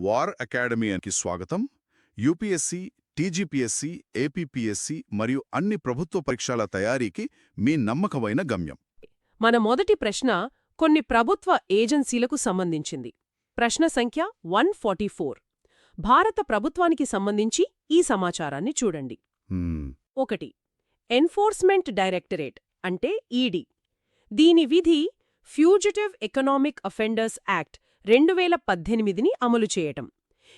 War అకాడమీకి స్వాగతం. UPSC, TGPSC, APPSC మరియు అన్ని ప్రభుత్వ పరీక్షల తయారీకి మీ నమ్మకమైన గమ్యం. మన మొదటి ప్రశ్న కొన్ని ప్రభుత్వ ఏజెన్సీలకు సంబంధించింది. ప్రశ్న సంఖ్య 144. భారత ప్రభుత్వానికి సంబంధించి ఈ సమాచారాన్ని చూడండి. 1. ఎన్ఫోర్స్మెంట్ డైరెక్టరేట్ అంటే ఈడీ. దీని విధి ఫ్యూజిటివ్ ఎకనామిక్ అఫెండర్స్ యాక్ట్ 2018ని అమలు చేయటం.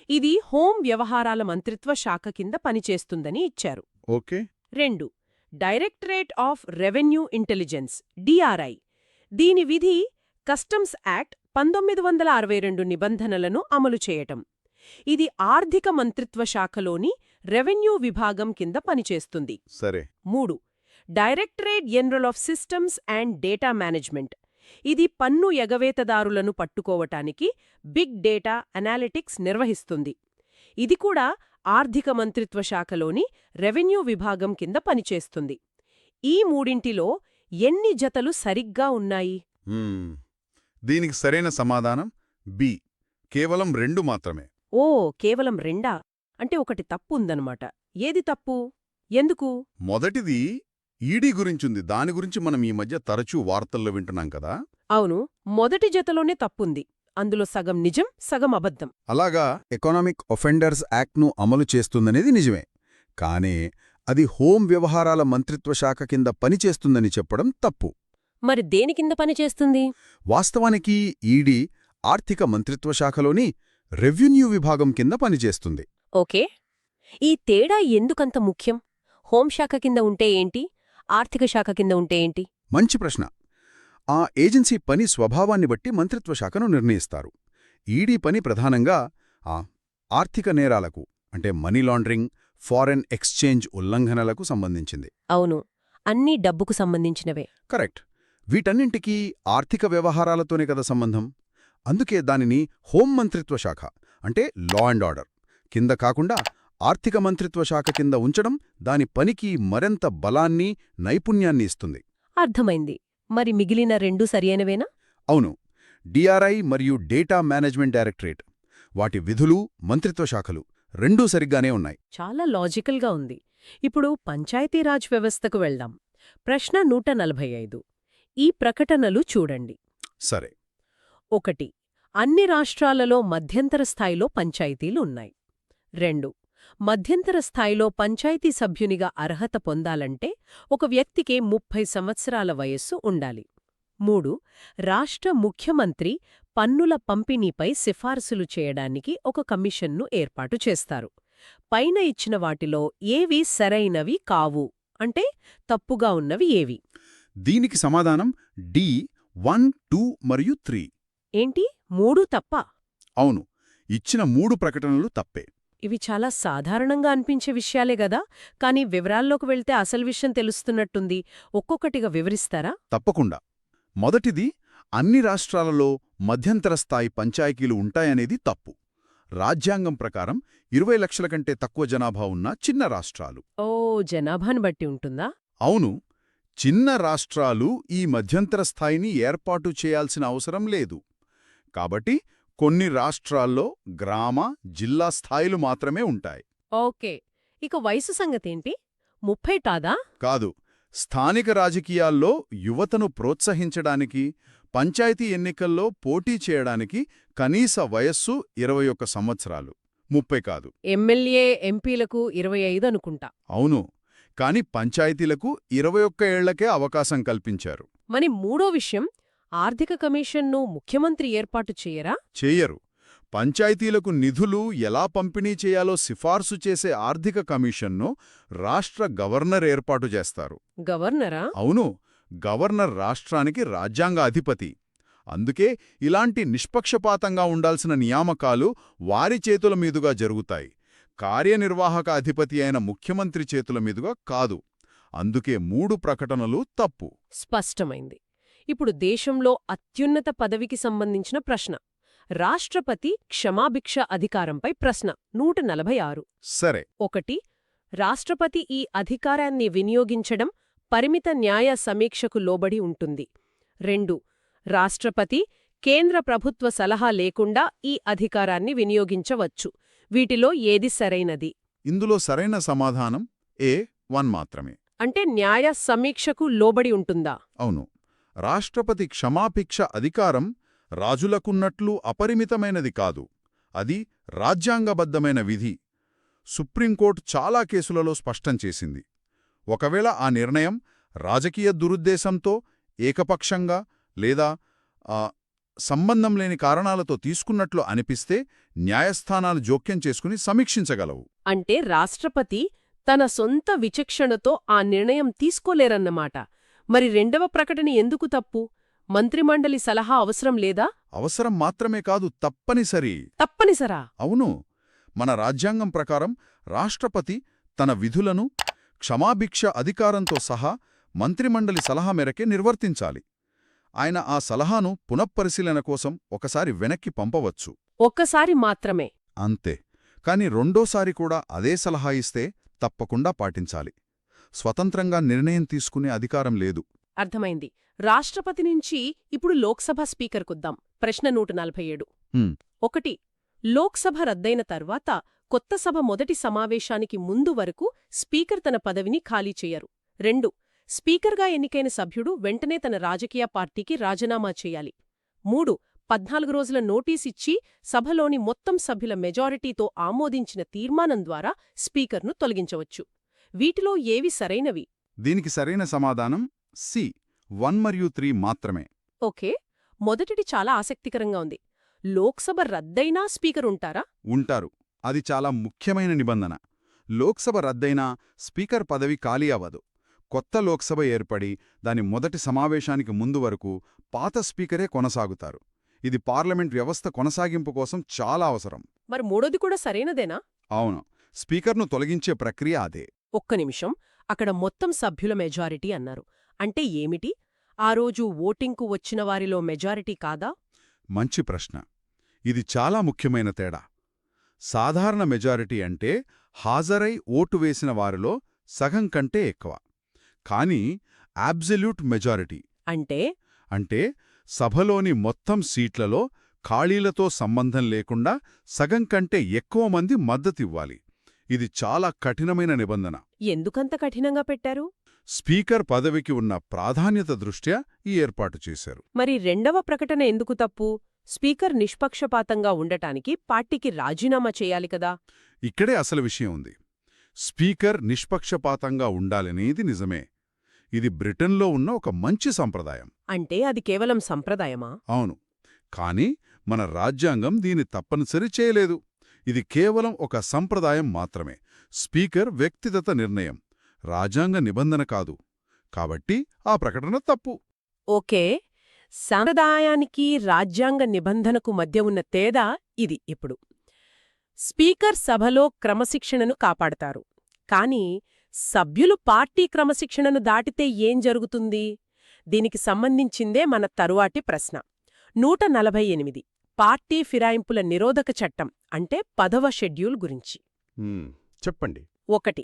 ఇది హోం వ్యవహారాల మంత్రిత్వ శాఖ కింద పనిచేస్తుందని ఇచ్చారు. Okay. 2. Directorate of revenue intelligence DRI. దీని విధి కస్టమ్స్ యాక్ట్ 1962 నిబంధనలను అమలు చేయటం. ఇది ఆర్థిక మంత్రిత్వ శాఖలోని రెవెన్యూ విభాగం కింద పనిచేస్తుంది. సరే. 3. Directorate general of systems and data management. ఇది పన్ను ఎగవేతదారులను పట్టుకోవటానికి బిగ్ డేటా అనాలిటిక్స్ నిర్వహిస్తుంది. ఇది కూడా ఆర్థిక మంత్రిత్వ శాఖలోని రెవెన్యూ విభాగం కింద పనిచేస్తుంది. ఈ మూడింటిలో ఎన్ని జతలు సరిగ్గా ఉన్నాయి? దీనికి సరైన సమాధానం బి. కేవలం 2 మాత్రమే. ఓ, కేవలం 2? అంటే ఒకటి తప్పు ఉందన్నమాట. ఏది తప్పు? ఎందుకు? మొదటిది ఈడీ గురించుంది. దాని గురించి మనం ఈ మధ్య తరచూ వార్తల్లో వింటున్నాం కదా. అవును, మొదటి జతలోనే తప్పుంది. అందులో సగం నిజం, సగం అబద్ధం. అలాగా ఎకనామిక్ ఒఫెండర్స్ యాక్ట్ను అమలు చేస్తుందనేది నిజమే. కానీ అది హోం వ్యవహారాల మంత్రిత్వ శాఖ కింద పనిచేస్తుందని చెప్పడం తప్పు. మరి దేని కింద పనిచేస్తుంది? వాస్తవానికి ఈడీ ఆర్థిక మంత్రిత్వ శాఖలోని రెవెన్యూ విభాగం కింద పనిచేస్తుంది. ఓకే. ఈ తేడా ఎందుకంత ముఖ్యం? హోంశాఖ కింద ఉంటే ఏంటి, ఆర్థిక శాఖ కింద ఉంటే ఏంటి? మంచి ప్రశ్న. ఆ ఏజెన్సీ పని స్వభావాన్ని బట్టి మంత్రిత్వ శాఖను నిర్ణయిస్తారు. ఈడీ పని ప్రధానంగా ఆర్థిక నేరాలకు అంటే మనీ లాండరింగ్, ఫారెన్ ఎక్స్చేంజ్ ఉల్లంఘనలకు సంబంధించింది. అవును, అన్నీ డబ్బుకు సంబంధించినవే. కరెక్ట్. వీటన్నింటికీ ఆర్థిక వ్యవహారాలతోనే కదా సంబంధం. అందుకే దానిని హోం మంత్రిత్వ శాఖ అంటే లా అండ్ ఆర్డర్ కింద కాకుండా ఆర్థిక మంత్రిత్వ శాఖ కింద ఉంచడం దాని పనికి మరింత బలాన్ని, నైపుణ్యాన్ని ఇస్తుంది. అర్థమైంది. మరి మిగిలిన 2 సరియైనవేనా? అవును. డిఆర్ఐ మరియు డేటా మేనేజ్మెంట్ డైరెక్టరేట్, వాటి విధులు, మంత్రిత్వ శాఖలు రెండూ సరిగ్గానే ఉన్నాయి. చాలా లాజికల్గా ఉంది. ఇప్పుడు పంచాయతీరాజ్ వ్యవస్థకు వెళ్దాం. ప్రశ్న 145. ఈ ప్రకటనలు చూడండి. సరే. 1. అన్ని రాష్ట్రాలలో మధ్యంతర స్థాయిలో పంచాయతీలు ఉన్నాయి. 2. మధ్యంతర స్థాయిలో పంచాయతీ సభ్యునిగా అర్హత పొందాలంటే ఒక వ్యక్తికి 30 సంవత్సరాల వయస్సు ఉండాలి. 3. రాష్ట్ర ముఖ్యమంత్రి పన్నుల పంపిణీపై సిఫార్సులు చేయడానికి ఒక కమిషన్ను ఏర్పాటు చేస్తారు. పైన ఇచ్చిన వాటిలో ఏవి సరైనవి కావు, అంటే తప్పుగా ఉన్నవి ఏవి? దీనికి సమాధానం డి 1, 2 మరియు 3. ఏంటి, 3 తప్పా? అవును, ఇచ్చిన 3 ప్రకటనలు తప్పే. ఇవి చాలా సాధారణంగా అనిపించే విషయాలే గదా, కానీ వివరాల్లోకి వెళ్తే అసలు విషయం తెలుస్తున్నట్టుంది. ఒక్కొక్కటిగా వివరిస్తారా? తప్పకుండా. మొదటిది, అన్ని రాష్ట్రాలలో మధ్యంతర స్థాయి పంచాయతీలు ఉంటాయనేది తప్పు. రాజ్యాంగం ప్రకారం 20 లక్షల కంటే తక్కువ జనాభా ఉన్న చిన్న రాష్ట్రాలు. ఓ, జనాభాను బట్టి ఉంటుందా? అవును. చిన్న రాష్ట్రాలు ఈ మధ్యంతర స్థాయిని ఏర్పాటు చేయాల్సిన అవసరం లేదు. కాబట్టి కొన్ని రాష్ట్రాల్లో గ్రామ, జిల్లా స్థాయిలు మాత్రమే ఉంటాయి. ఓకే. ఇక వయసు సంగతేంటి? 30 కాదా? కాదు. స్థానిక రాజకీయాల్లో యువతను ప్రోత్సహించడానికి, పంచాయతీ ఎన్నికల్లో పోటీ చేయడానికి కనీస వయస్సు 21 సంవత్సరాలు, 30 కాదు. ఎమ్మెల్యే, ఎంపీలకు 25 అనుకుంటా. అవును, కాని పంచాయతీలకు 21 ఏళ్లకే అవకాశం కల్పించారు. మరి మూడో విషయం, ఆర్థిక కమిషన్ను ముఖ్యమంత్రి ఏర్పాటు చేయరా? చెయ్యరు. పంచాయతీలకు నిధులు ఎలా పంపిణీ చేయాలో సిఫార్సు చేసే ఆర్థిక కమిషన్ను రాష్ట్ర గవర్నర్ ఏర్పాటు చేస్తారు. గవర్నరా? అవును, గవర్నర్ రాష్ట్రానికి రాజ్యాంగ అధిపతి. అందుకే ఇలాంటి నిష్పక్షపాతంగా ఉండాల్సిన నియామకాలు వారి చేతుల మీదుగా జరుగుతాయి, కార్యనిర్వాహక అధిపతి అయిన ముఖ్యమంత్రి చేతుల మీదుగా కాదు. అందుకే 3 ప్రకటనలు తప్పు. స్పష్టమైంది. ఇప్పుడు దేశంలో అత్యున్నత పదవికి సంబంధించిన ప్రశ్న, రాష్ట్రపతి క్షమాభిక్ష అధికారంపై ప్రశ్న 146. సరే. 1. రాష్ట్రపతి ఈ అధికారాన్ని వినియోగించడం పరిమిత న్యాయ సమీక్షకు లోబడి ఉంటుంది. 2. రాష్ట్రపతి కేంద్ర ప్రభుత్వ సలహా లేకుండా ఈ అధికారాన్ని వినియోగించవచ్చు. వీటిలో ఏది సరైనది? ఇందులో సరైన సమాధానం A1 మాత్రమే. అంటే న్యాయ సమీక్షకు లోబడి ఉంటుందా? అవును. రాష్ట్రపతి క్షమాభిక్ష అధికారం రాజులకున్నట్లు అపరిమితమైనది కాదు. అది రాజ్యాంగబద్ధమైన విధి. సుప్రీంకోర్టు చాలా కేసులలో స్పష్టం చేసింది. ఒకవేళ ఆ నిర్ణయం రాజకీయ దురుద్దేశంతో, ఏకపక్షంగా లేదా సంబంధం లేని కారణాలతో తీసుకున్నట్లు అనిపిస్తే న్యాయస్థానాలు జోక్యం చేసుకుని సమీక్షించగలవు. అంటే రాష్ట్రపతి తన సొంత విచక్షణతో ఆ నిర్ణయం తీసుకోలేరన్నమాట. మరి రెండవ ప్రకటన ఎందుకు తప్పు? మంత్రిమండలి సలహా అవసరం లేదా? అవసరం మాత్రమే కాదు, తప్పనిసరి. తప్పనిసరా? అవును. మన రాజ్యాంగం ప్రకారం రాష్ట్రపతి తన విధులను క్షమాభిక్ష అధికారంతో సహా మంత్రిమండలి సలహా మేరకే నిర్వర్తించాలి. ఆయన ఆ సలహాను పునఃపరిశీలన కోసం ఒకసారి వెనక్కి పంపవచ్చు. ఒక్కసారి మాత్రమే. అంతే. కాని రెండోసారి కూడా అదే సలహా ఇస్తే తప్పకుండా పాటించాలి. స్వతంత్రంగా నిర్ణయం తీసుకునే అధికారం లేదు. అర్థమైంది. రాష్ట్రపతి నుంచి ఇప్పుడు లోక్సభ స్పీకర్కుద్దాం. ప్రశ్న 147. 1. లోక్సభ రద్దయిన తర్వాత కొత్త సభ మొదటి సమావేశానికి ముందు వరకు స్పీకర్ తన పదవిని ఖాళీ చేయరు. 2. స్పీకర్గా ఎన్నికైన సభ్యుడు వెంటనే తన రాజకీయ పార్టీకి రాజీనామా చేయాలి. 3. 14 రోజుల నోటీసిచ్చి సభలోని మొత్తం సభ్యుల మెజారిటీతో ఆమోదించిన తీర్మానం ద్వారా స్పీకర్ను తొలగించవచ్చు. వీటిలో ఏవి సరైనవి? దీనికి సరైన సమాధానం సి 1 మరియు 3 మాత్రమే. ఓకే. మొదటిది చాలా ఆసక్తికరంగా ఉంది. లోక్సభ రద్దయినా స్పీకర్ ఉంటారా? ఉంటారు. అది చాలా ముఖ్యమైన నిబంధన. లోక్సభ రద్దయినా స్పీకర్ పదవి ఖాళీ అవ్వదు. కొత్త లోక్సభ ఏర్పడి దాని మొదటి సమావేశానికి ముందు వరకు పాత స్పీకరే కొనసాగుతారు. ఇది పార్లమెంట్ వ్యవస్థ కొనసాగింపు కోసం చాలా అవసరం. మరి మూడోది కూడా సరైనదేనా? అవును. స్పీకర్ను తొలగించే ప్రక్రియ అదే. ఒక్క నిమిషం. అక్కడ మొత్తం సభ్యుల మెజారిటీ అన్నారు. అంటే ఏమిటి? ఆ రోజు ఓటింగ్కు వచ్చిన వారిలో మెజారిటీ కాదా? మంచి ప్రశ్న. ఇది చాలా ముఖ్యమైన తేడా. సాధారణ మెజారిటీ అంటే హాజరై ఓటు వేసిన వారిలో సగం కంటే ఎక్కువ. కానీ అబ్సల్యూట్ మెజారిటీ అంటే సభలోని మొత్తం సీట్లలో ఖాళీలతో సంబంధం లేకుండా సగం కంటే ఎక్కువ మంది మద్దతివ్వాలి. ఇది చాలా కఠినమైన నిబంధన. ఎందుకంత కఠినంగా పెట్టారు? స్పీకర్ పదవికి ఉన్న ప్రాధాన్యత దృష్ట్యా ఈ ఏర్పాటు చేశారు. మరి రెండవ ప్రకటన ఎందుకు తప్పు? స్పీకర్ నిష్పక్షపాతంగా ఉండటానికి పార్టీకి రాజీనామా చేయాలి కదా? ఇక్కడే అసలు విషయం ఉంది. స్పీకర్ నిష్పక్షపాతంగా ఉండాలనేది నిజమే. ఇది బ్రిటన్లో ఉన్న ఒక మంచి సంప్రదాయం. అంటే అది కేవలం సంప్రదాయమా? అవును. కాని మన రాజ్యాంగం దీన్ని తప్పనిసరి చేయలేదు. ఇది కేవలం ఒక సంప్రదాయం మాత్రమే. స్పీకర్ వ్యక్తిగత నిర్ణయం, రాజ్యాంగ నిబంధన కాదు. కాబట్టి ఆ ప్రకటన తప్పు. ఓకే. సంప్రదాయానికి రాజ్యాంగ నిబంధనకు మధ్య ఉన్న తేడా ఇది. ఇప్పుడు స్పీకర్ సభలో క్రమశిక్షణను కాపాడతారు. కాని సభ్యులు పార్టీ క్రమశిక్షణను దాటితే ఏం జరుగుతుంది? దీనికి సంబంధించిందే మన తరువాటి ప్రశ్న. 148 పార్టీ ఫిరాయింపుల నిరోధక చట్టం అంటే 10వ షెడ్యూల్ గురించి చెప్పండి. 1.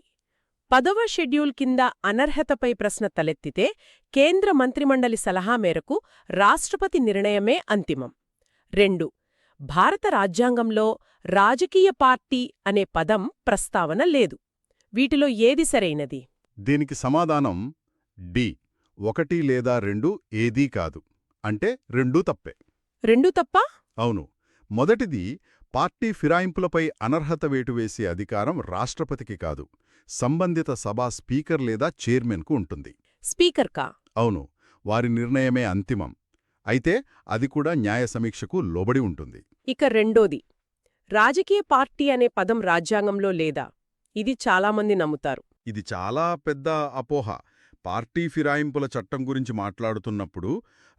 10వ షెడ్యూల్ కింద అనర్హతపై ప్రశ్న తలెత్తితే కేంద్ర మంత్రిమండలి సలహా మేరకు రాష్ట్రపతి నిర్ణయమే అంతిమం. 2. భారత రాజ్యాంగంలో రాజకీయ పార్టీ అనే పదం ప్రస్తావన లేదు. వీటిలో ఏది సరైనది? దీనికి సమాధానం డి 1 లేదా 2 ఏదీ కాదు. అంటే రెండూ తప్పే. రెండూ తప్పా? అవును. మొదటిది పార్టీ ఫిరాయింపులపై అనర్హత వేటు వేసే అధికారం రాష్ట్రపతికి కాదు, సంబంధిత సభా స్పీకర్ లేదా చైర్మన్కు ఉంటుంది. స్పీకర్కా? అవును. వారి నిర్ణయమే అంతిమం. అయితే అది కూడా న్యాయ సమీక్షకు లోబడి ఉంటుంది. ఇక రెండోది, రాజకీయ పార్టీ అనే పదం రాజ్యాంగంలో లేదా? ఇది చాలామంది నమ్ముతారు. ఇది చాలా పెద్ద అపోహ. పార్టీ ఫిరాయింపుల చట్టం గురించి మాట్లాడుతున్నప్పుడు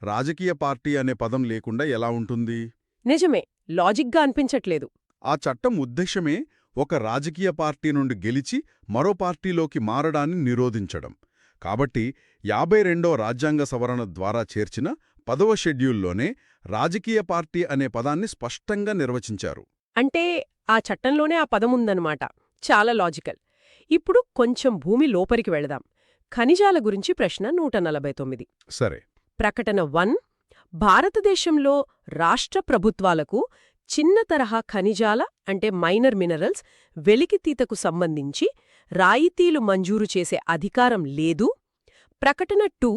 రాజకీయ పార్టీ అనే పదం లేకుండా ఎలా ఉంటుంది? నిజమే, లాజిక్గా అనిపించట్లేదు. ఆ చట్టం ఉద్దేశమే ఒక రాజకీయ పార్టీ నుండి గెలిచి మరో పార్టీలోకి మారడాన్ని నిరోధించడం. కాబట్టి 52వ రాజ్యాంగ సవరణ ద్వారా చేర్చిన 10వ షెడ్యూల్లోనే రాజకీయ పార్టీ అనే పదాన్ని స్పష్టంగా నిర్వచించారు. అంటే ఆ చట్టంలోనే ఆ పదముందన్నమాట. చాలా లాజికల్. ఇప్పుడు కొంచెం భూమి లోపలికి వెళదాం. ఖనిజాల గురించి ప్రశ్న 149. సరే. ప్రకటన 1 భారతదేశంలో రాష్ట్ర ప్రభుత్వాలకు చిన్న తరహా ఖనిజాల అంటే మైనర్ మినరల్స్ వెలికితీతకు సంబంధించి రాయితీలు మంజూరు చేసే అధికారం లేదు. ప్రకటన 2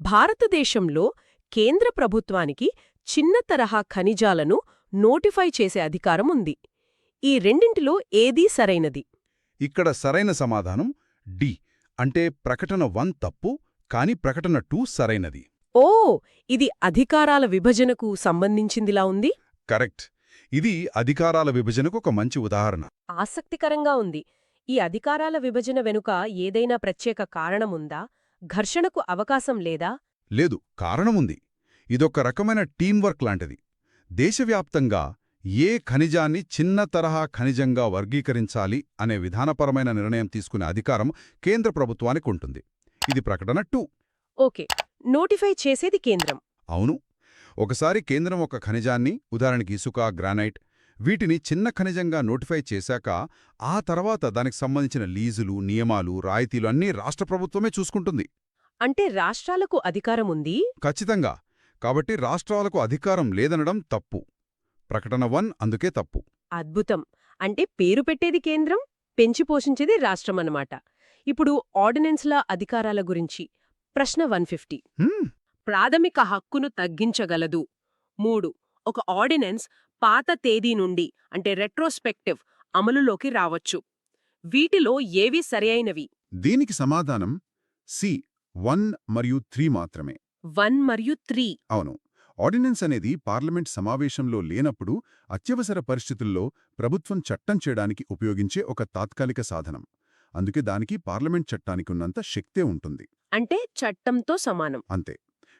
భారతదేశంలో కేంద్ర ప్రభుత్వానికి చిన్న తరహా ఖనిజాలను నోటిఫై చేసే అధికారం ఉంది. ఈ రెండింటిలో ఏదీ సరైనది? ఇక్కడ సరైన సమాధానం డి. అంటే ప్రకటన 1 తప్పు, కాని ప్రకటన 2 సరైనది. ఓ, ఇది అధికారాల విభజనకు సంబంధించిందిలా ఉంది. కరెక్ట్. ఇది అధికారాల విభజనకు ఒక మంచి ఉదాహరణ. ఆసక్తికరంగా ఉంది. ఈ అధికారాల విభజన వెనుక ఏదైనా ప్రత్యేక కారణముందా? ఘర్షణకు అవకాశం లేదా? లేదు, కారణముంది. ఇదొక రకమైన టీంవర్క్ లాంటిది. దేశవ్యాప్తంగా ఏ ఖనిజాన్ని చిన్న తరహా ఖనిజంగా వర్గీకరించాలి అనే విధానపరమైన నిర్ణయం తీసుకునే అధికారం కేంద్ర ప్రభుత్వానికి ఉంటుంది. ఇది ప్రకటన 2. ఓకే, నోటిఫై చేసేది కేంద్రం. అవును. ఒకసారి కేంద్రం ఒక ఖనిజాన్ని, ఉదాహరణకి ఇసుక, గ్రానైట్, వీటిని చిన్న ఖనిజంగా నోటిఫై చేశాక ఆ తర్వాత దానికి సంబంధించిన లీజులు, నియమాలు, రాయితీలు అన్నీ రాష్ట్ర ప్రభుత్వమే చూసుకుంటుంది. అంటే రాష్ట్రాలకు అధికారముంది? ఖచ్చితంగా. కాబట్టి రాష్ట్రాలకు అధికారం లేదనడం తప్పు. ప్రకటన 1 అందుకే తప్పు. అద్భుతం. అంటే పేరు పెట్టేది కేంద్రం, పెంచి పోషించేది రాష్ట్రమన్నమాట. ఇప్పుడు ఆర్డినెన్స్ల అధికారాల గురించి ప్రశ్న 150. ప్రాథమిక హక్కును తగ్గించగలదు. 3. ఒక ఆర్డినెన్స్ పాత తేదీ నుండి అంటే రెట్రోస్పెక్టివ్ అమలులోకి రావచ్చు. వీటిలో ఏవి సరియైనవి? దీనికి సమాధానం సి 1 మరియు 3 మాత్రమే. 1 మరియు 3. అవును. ఆర్డినెన్స్ అనేది పార్లమెంట్ సమావేశంలో లేనప్పుడు అత్యవసర పరిస్థితుల్లో ప్రభుత్వం చట్టం చేయడానికి ఉపయోగించే ఒక తాత్కాలిక సాధనం. అందుకే దానికి పార్లమెంట్ చట్టానికి ఉన్నంత శక్తే ఉంటుంది. అంటే చట్టంతో సమానం. అంతే.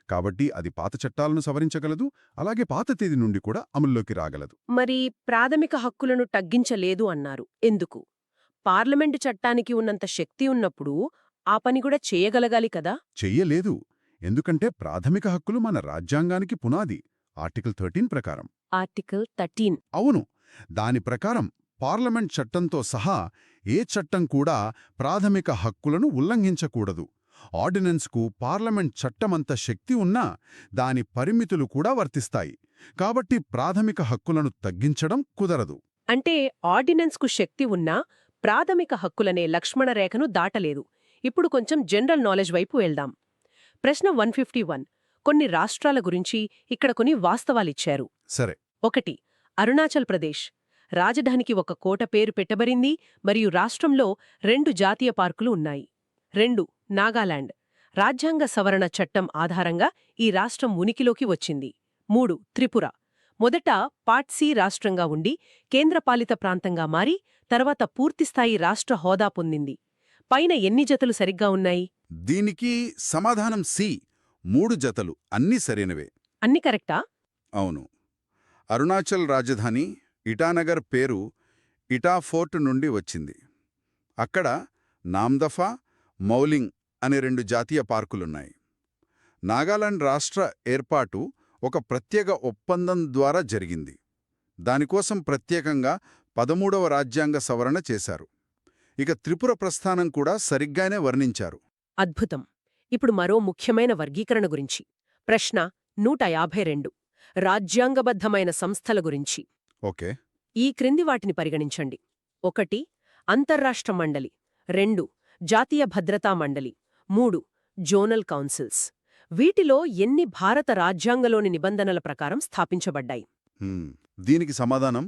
కాబట్టి అది పాత చట్టాలను సవరించగలదు, అలాగే పాత తేదీ నుండి కూడా అమల్లోకి రాగలదు. మరి ప్రాథమిక హక్కులను తగ్గించలేదు అన్నారు. ఎందుకు? పార్లమెంటు చట్టానికి ఉన్నంత శక్తి ఉన్నప్పుడు ఆ పని కూడా చేయగలగాలి కదా? చెయ్యలేదు. ఎందుకంటే ప్రాథమిక హక్కులు మన రాజ్యాంగానికి పునాది. ఆర్టికల్ 13 ప్రకారం. ఆర్టికల్ 13. అవును. దాని ప్రకారం పార్లమెంట్ చట్టంతో సహా ఏ చట్టం కూడా ప్రాథమిక హక్కులను ఉల్లంఘించకూడదు. ఆర్డినెన్స్కు పార్లమెంట్ చట్టమంత శక్తి ఉన్నా దాని పరిమితులు కూడా వర్తిస్తాయి. కాబట్టి ప్రాథమిక హక్కులను తగ్గించడం కుదరదు. అంటే ఆర్డినెన్స్కు శక్తి ఉన్నా ప్రాథమిక హక్కులనే లక్ష్మణరేఖను దాటలేదు. ఇప్పుడు కొంచెం జనరల్ నాలెడ్జ్ వైపు వెళ్దాం. ప్రశ్న 151. కొన్ని రాష్ట్రాల గురించి ఇక్కడ కొన్ని వాస్తవాలిచ్చారు. సరే. 1. అరుణాచల్ ప్రదేశ్. రాజధానికి ఒక కోట పేరు పెట్టబడింది మరియు రాష్ట్రంలో 2 జాతీయ పార్కులు ఉన్నాయి. 2. నాగాలాండ్. రాజ్యాంగ సవరణ చట్టం ఆధారంగా ఈ రాష్ట్రం ఉనికిలోకి వచ్చింది. 3. త్రిపుర. మొదట పార్ట్ సి రాష్ట్రంగా ఉండి కేంద్రపాలిత ప్రాంతంగా మారి తర్వాత పూర్తిస్థాయి రాష్ట్ర హోదా పొందింది. పైన ఎన్ని జతలు సరిగ్గా ఉన్నాయి? దీనికి సమాధానం సి 3 జతలు అన్నీ సరైనవే. అన్ని కరెక్టా? అవును. అరుణాచల్ రాజధాని ఇటానగర్ పేరు ఇటా ఫోర్ట్ నుండి వచ్చింది. అక్కడ నామ్దఫా, మౌలింగ్ అనే 2 జాతీయ పార్కులున్నాయి. నాగాలాండ్ రాష్ట్ర ఏర్పాటు ఒక ప్రత్యేక ఒప్పందం ద్వారా జరిగింది. దానికోసం ప్రత్యేకంగా 13వ రాజ్యాంగ సవరణ చేశారు. ఇక త్రిపుర ప్రస్థానం కూడా సరిగ్గానే వర్ణించారు. అద్భుతం. ఇప్పుడు మరో ముఖ్యమైన వర్గీకరణ గురించి ప్రశ్న 152. రాజ్యాంగబద్ధమైన సంస్థల గురించి. ఓకే. ఈ క్రింది వాటిని పరిగణించండి. 1. అంతర్రాష్ట్ర మండలి. 2. జాతీయ భద్రతా మండలి. 3. Zonal councils. వీటిలో ఎన్ని భారత రాజ్యాంగంలోని నిబంధనల ప్రకారం స్థాపించబడ్డాయి? దీనికి సమాధానం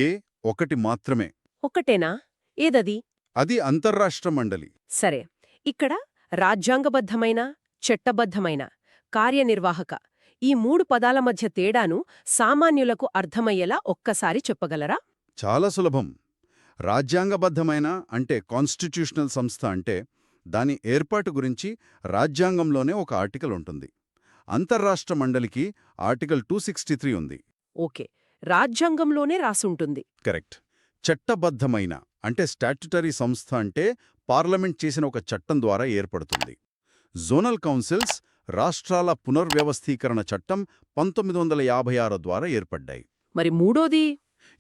ఏ 1 మాత్రమే. ఒక్కటేనా? ఏదది? అది అంతర్రాష్ట్ర మండలి. సరే. ఇక్కడ రాజ్యాంగబద్ధమైన, చట్టబద్ధమైన, కార్యనిర్వాహక ఈ 3 పదాల మధ్య తేడాను సామాన్యులకు అర్థమయ్యేలా ఒక్కసారి చెప్పగలరా? చాలా సులభం. రాజ్యాంగబద్ధమైన అంటే కాన్స్టిట్యూషనల్ సంస్థ అంటే దాని ఏర్పాటు గురించి రాజ్యాంగంలోనే ఒక ఆర్టికల్ ఉంటుంది. అంతర్రాష్ట్ర మండలికి ఆర్టికల్ 263 ఉంది. ఓకే, రాజ్యాంగంలోనే రాసుంటుంది. కరెక్ట్. చట్టబద్ధమైన అంటే స్టాట్యుటరీ సంస్థ అంటే పార్లమెంట్ చేసిన ఒక చట్టం ద్వారా ఏర్పడుతుంది. జోనల్ కౌన్సిల్స్ రాష్ట్రాల పునర్వ్యవస్థీకరణ చట్టం 1956 ద్వారా ఏర్పడ్డాయి. మరి మూడోది?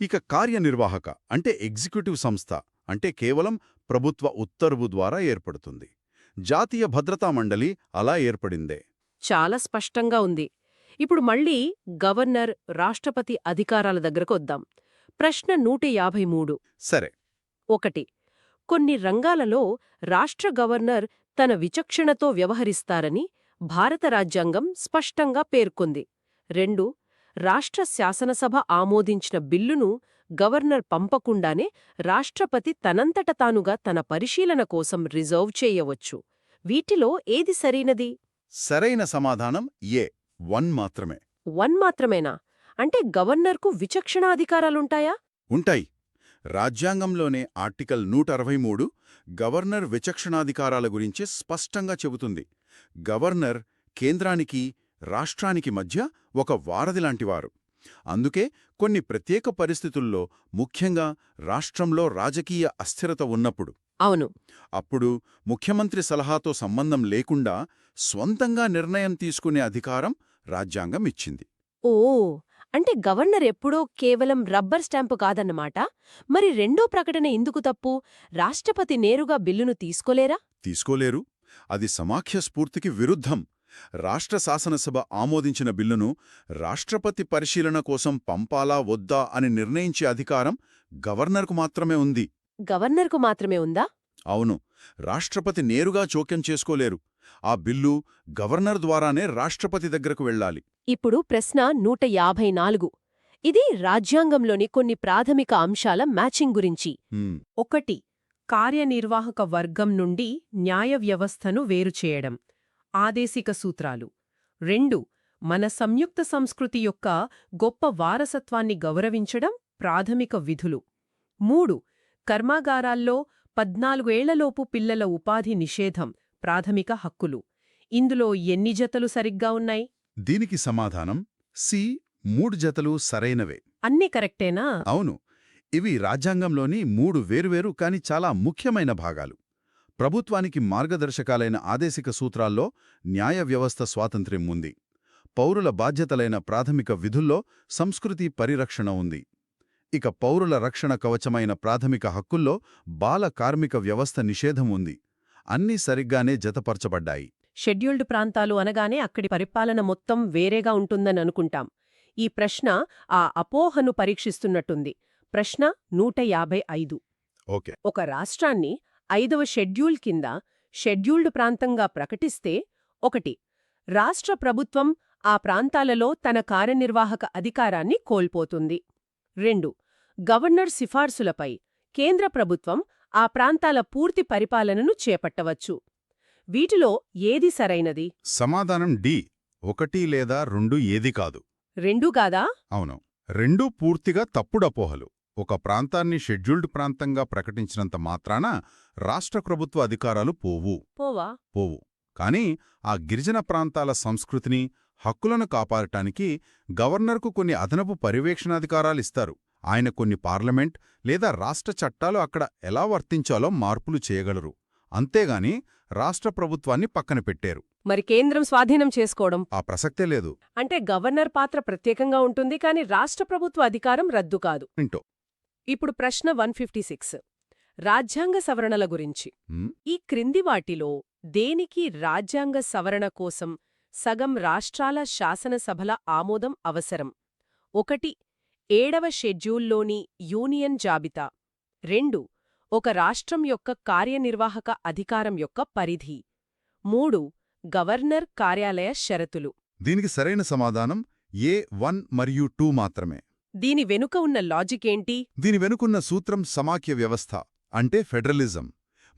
ఇక కార్యనిర్వాహక అంటే ఎగ్జిక్యూటివ్ సంస్థ అంటే కేవలం ప్రభుత్వ ఉత్తర్వు ద్వారా ఏర్పడుతుంది. జాతీయ భద్రతా మండలి అలా ఏర్పడిందే. చాలా స్పష్టంగా ఉంది. ఇప్పుడు మళ్ళీ గవర్నర్, రాష్ట్రపతి అధికారాల దగ్గరకు వద్దాం. ప్రశ్న 153. సరే. 1. కొన్ని రంగాలలో రాష్ట్ర గవర్నర్ తన విచక్షణతో వ్యవహరిస్తారని భారత రాజ్యాంగం స్పష్టంగా పేర్కొంది. 2. రాష్ట్ర శాసనసభ ఆమోదించిన బిల్లును గవర్నర్ పంపకుండానే రాష్ట్రపతి తనంతట తానుగా తన పరిశీలన కోసం రిజర్వ్ చేయవచ్చు. వీటిలో ఏది సరైనది? సరైన సమాధానం ఏ 1 మాత్రమే. 1 మాత్రమేనా? అంటే గవర్నర్కు విచక్షణాధికారాలుంటాయా? ఉంటాయి. రాజ్యాంగంలోనే ఆర్టికల్ 163 గవర్నర్ విచక్షణాధికారాల గురించి స్పష్టంగా చెబుతుంది. గవర్నర్ కేంద్రానికి, రాష్ట్రానికి మధ్య ఒక వారధిలాంటివారు. అందుకే కొన్ని ప్రత్యేక పరిస్థితుల్లో, ముఖ్యంగా రాష్ట్రంలో రాజకీయ అస్థిరత ఉన్నప్పుడు, అవును. అప్పుడు ముఖ్యమంత్రి సలహాతో సంబంధం లేకుండా స్వంతంగా నిర్ణయం తీసుకునే అధికారం రాజ్యాంగం ఇచ్చింది. ఓ, అంటే గవర్నర్ ఎప్పుడూ కేవలం రబ్బర్ స్టాంపు కాదన్నమాట. మరి రెండో ప్రకటన ఎందుకు తప్పు? రాష్ట్రపతి నేరుగా బిల్లును తీసుకోలేరా? తీసుకోలేరు. అది సమాఖ్య స్ఫూర్తికి విరుద్ధం. రాష్ట్ర శాసనసభ ఆమోదించిన బిల్లును రాష్ట్రపతి పరిశీలన కోసం పంపాలా వద్దా అని నిర్ణయించే అధికారం గవర్నర్కు మాత్రమే ఉంది. గవర్నర్కు మాత్రమే ఉందా? అవును. రాష్ట్రపతి నేరుగా జోక్యం చేసుకోలేరు. ఆ బిల్లు గవర్నర్ ద్వారానే రాష్ట్రపతి దగ్గరకు వెళ్ళాలి. ఇప్పుడు ప్రశ్న 154. ఇది రాజ్యాంగంలోని కొన్ని ప్రాథమిక అంశాల మ్యాచింగ్ గురించి. 1. కార్యనిర్వాహక వర్గం నుండి న్యాయ వ్యవస్థను వేరుచేయడం. ఆదేశిక సూత్రాలు. 2. మన సంయుక్త సంస్కృతి యొక్క గొప్ప వారసత్వాన్ని గౌరవించడం. ప్రాథమిక విధులు. 3. కర్మాగారాల్లో 14 ఏళ్లలోపు పిల్లల ఉపాధి నిషేధం. ప్రాథమిక హక్కులు. ఇందులో ఎన్ని జతలు సరిగ్గా ఉన్నాయి? దీనికి సమాధానం సి 3 జతలు సరైనవే. అన్నీ కరెక్టేనా? అవును. ఇవి రాజ్యాంగంలోని 3 వేరువేరు కాని చాలా ముఖ్యమైన భాగాలు. ప్రభుత్వానికి మార్గదర్శకాలైన ఆదేశిక సూత్రాల్లో న్యాయ వ్యవస్థ స్వాతంత్ర్యం ఉంది. పౌరుల బాధ్యతలైన ప్రాథమిక విధుల్లో సంస్కృతి పరిరక్షణ ఉంది. ఇక పౌరుల రక్షణ కవచమైన ప్రాథమిక హక్కుల్లో బాల కార్మిక వ్యవస్థ నిషేధం ఉంది. అన్నీ సరిగ్గానే జతపరచబడ్డాయి. షెడ్యూల్డ్ ప్రాంతాలు అనగానే అక్కడి పరిపాలన మొత్తం వేరేగా ఉంటుందని అనుకుంటాం. ఈ ప్రశ్న ఆ అపోహను పరీక్షిస్తున్నట్టుంది. ప్రశ్న 155. ఓకే. ఒక రాష్ట్రాన్ని 5వ షెడ్యూల్ కింద షెడ్యూల్డ్ ప్రాంతంగా ప్రకటిస్తే 1. రాష్ట్ర ప్రభుత్వం ఆ ప్రాంతాలలో తన కార్యనిర్వాహక అధికారాన్ని కోల్పోతుంది. 2. గవర్నర్ సిఫార్సులపై కేంద్ర ప్రభుత్వం ఆ ప్రాంతాల పూర్తి పరిపాలనను చేపట్టవచ్చు. వీటిలో ఏది సరైనది? సమాధానం డి 1 లేదా 2 ఏది కాదు. 2 కాదా? అవును. 2 పూర్తిగా తప్పుడపోహలు. ఒక ప్రాంతాన్ని షెడ్యూల్డ్ ప్రాంతంగా ప్రకటించినంత మాత్రాన రాష్ట్ర ప్రభుత్వ అధికారాలు పోవు. కానీ ఆ గిరిజన ప్రాంతాల సంస్కృతిని, హక్కులను కాపాడటానికి గవర్నర్కు కొన్ని అదనపు పర్యవేక్షణాధికారాలిస్తారు. ఆయన కొన్ని పార్లమెంట్ లేదా రాష్ట్ర చట్టాలు అక్కడ ఎలా వర్తించాలో మార్పులు చేయగలరు. అంతేగాని రాష్ట్ర ప్రభుత్వాన్ని పక్కన పెట్టారు. మరి కేంద్రం స్వాధీనం చేసుకోవడం? ఆ ప్రసక్తే లేదు. అంటే గవర్నర్ పాత్ర ప్రత్యేకంగా ఉంటుంది, కానీ రాష్ట్ర ప్రభుత్వ అధికారం రద్దు కాదు. వింటో. ఇప్పుడు ప్రశ్న 156. రాజ్యాంగ సవరణల గురించి. ఈ క్రింది వాటిలో దేనికి రాజ్యాంగ సవరణ కోసం సగం రాష్ట్రాల శాసనసభల ఆమోదం అవసరం? 1. 7వ షెడ్యూల్లోని యూనియన్ జాబితా. 2. ఒక రాష్ట్రం యొక్క కార్యనిర్వాహక అధికారం యొక్క పరిధి. 3. గవర్నర్ కార్యాలయ షరతులు. దీనికి సరైన సమాధానం ఏ 1 మరియు 2 మాత్రమే. దీని వెనుక ఉన్న లాజిక్ ఏంటి? దీని వెనుకున్న సూత్రం సమాఖ్య వ్యవస్థ, అంటే ఫెడరలిజం.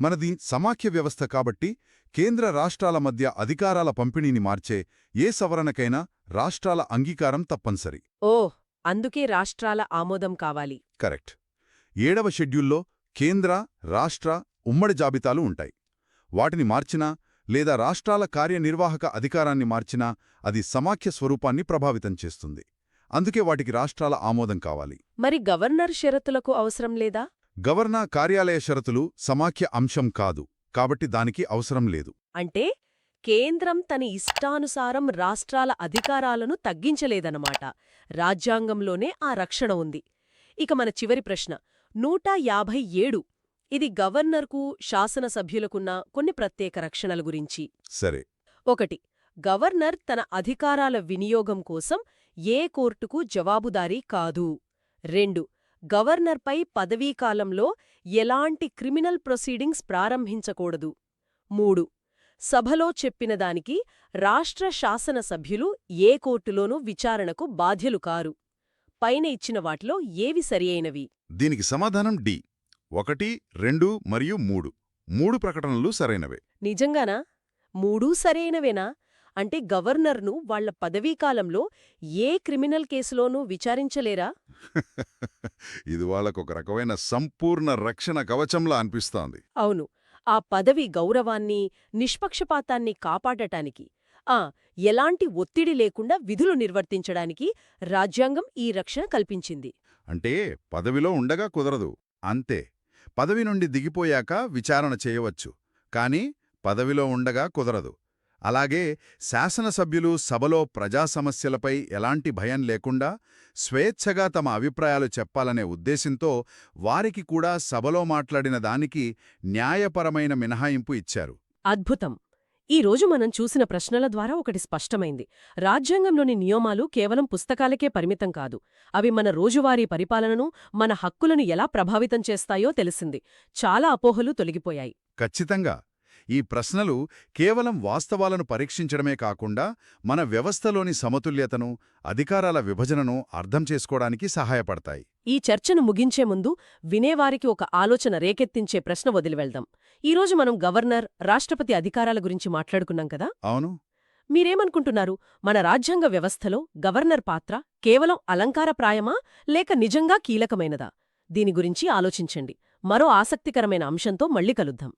మనది సమాఖ్య వ్యవస్థ కాబట్టి కేంద్ర రాష్ట్రాల మధ్య అధికారాల పంపిణీని మార్చే ఏ సవరణకైనా రాష్ట్రాల అంగీకారం తప్పనిసరి. ఓహ్, అందుకే రాష్ట్రాల ఆమోదం కావాలి. కరెక్ట్. 7వ షెడ్యూల్లో కేంద్ర, రాష్ట్ర, ఉమ్మడి జాబితాలు ఉంటాయి. వాటిని మార్చినా లేదా రాష్ట్రాల కార్యనిర్వాహక అధికారాన్ని మార్చినా అది సమాఖ్య స్వరూపాన్ని ప్రభావితం చేస్తుంది. అందుకే వాటికి రాష్ట్రాల ఆమోదం కావాలి. మరి గవర్నర్ షరతులకు అవసరం లేదా? గవర్నర్ కార్యాలయ షరతులు సమాఖ్య అంశం కాదు, కాబట్టి దానికి అవసరం లేదు. అంటే కేంద్రం తన ఇష్టానుసారం రాష్ట్రాల అధికారాలను తగ్గించలేదన్నమాట. రాజ్యాంగంలోనే ఆ రక్షణ ఉంది. ఇక మన చివరి ప్రశ్న 157. ఇది గవర్నర్కు, శాసనసభ్యులకున్న కొన్ని ప్రత్యేక రక్షణల గురించి. సరే. 1. గవర్నర్ తన అధికారాల వినియోగం కోసం ఏ కోర్టుకు జవాబుదారీ కాదు. 2. గవర్నర్పై పదవీకాలంలో ఎలాంటి క్రిమినల్ ప్రొసీడింగ్స్ ప్రారంభించకూడదు. 3. సభలో చెప్పిన దానికి రాష్ట్ర శాసనసభ్యులు ఏ కోర్టులోనూ విచారణకు బాధ్యులు కారు. పైన ఇచ్చిన వాటిలో ఏవి సరియైనవి? దీనికి సమాధానం డి. 1, 2 మరియు 3. 3 ప్రకటనలు సరైనవే. నిజంగానా? 3 సరైనవేనా? అంటే గవర్నర్ను వాళ్ల పదవీకాలంలో ఏ క్రిమినల్ కేసులోనూ విచారించలేరా? ఇది వాళ్ళకొక రకమైన సంపూర్ణ రక్షణ కవచంలా అనిపిస్తోంది. అవును. ఆ పదవి గౌరవాన్ని, నిష్పక్షపాతాన్ని కాపాడటానికి, ఎలాంటి ఒత్తిడి లేకుండా విధులు నిర్వర్తించడానికి రాజ్యాంగం ఈ రక్షణ కల్పించింది. అంటే పదవిలో ఉండగా కుదరదు అంతే. పదవి నుండి దిగిపోయాక విచారణ చేయవచ్చు, కానీ పదవిలో ఉండగా కుదరదు. అలాగే శాసనసభ్యులు సభలో ప్రజా సమస్యలపై ఎలాంటి భయం లేకుండా స్వేచ్ఛగా తమ అభిప్రాయాలు చెప్పాలనే ఉద్దేశంతో వారికి కూడా సభలో మాట్లాడిన దానికి న్యాయపరమైన మినహాయింపు ఇచ్చారు. అద్భుతం. ఈ రోజు మనం చూసిన ప్రశ్నల ద్వారా ఒకటి స్పష్టమైంది. రాజ్యాంగంలోని నియమాలు కేవలం పుస్తకాలకే పరిమితం కాదు. అవి మన రోజువారీ పరిపాలనను, మన హక్కులను ఎలా ప్రభావితం చేస్తాయో తెలిసింది. చాలా అపోహలు తొలగిపోయాయి. ఖచ్చితంగా. ఈ ప్రశ్నలు కేవలం వాస్తవాలను పరీక్షించడమే కాకుండా మన వ్యవస్థలోని సమతుల్యతను, అధికారాల విభజనను అర్థం చేసుకోవడానికి సహాయపడతాయి. ఈ చర్చను ముగించే ముందు వినేవారికి ఒక ఆలోచన రేకెత్తించే ప్రశ్న వదిలివెళ్దాం. ఈరోజు మనం గవర్నర్, రాష్ట్రపతి అధికారాల గురించి మాట్లాడుకున్నాం కదా? అవును. మీరేమనుకుంటున్నారు? మన రాజ్యాంగ వ్యవస్థలో గవర్నర్ పాత్ర కేవలం అలంకారప్రాయమా లేక నిజంగా కీలకమైనదా? దీని గురించి ఆలోచించండి. మరో ఆసక్తికరమైన అంశంతో మళ్ళీ కలుద్దాం.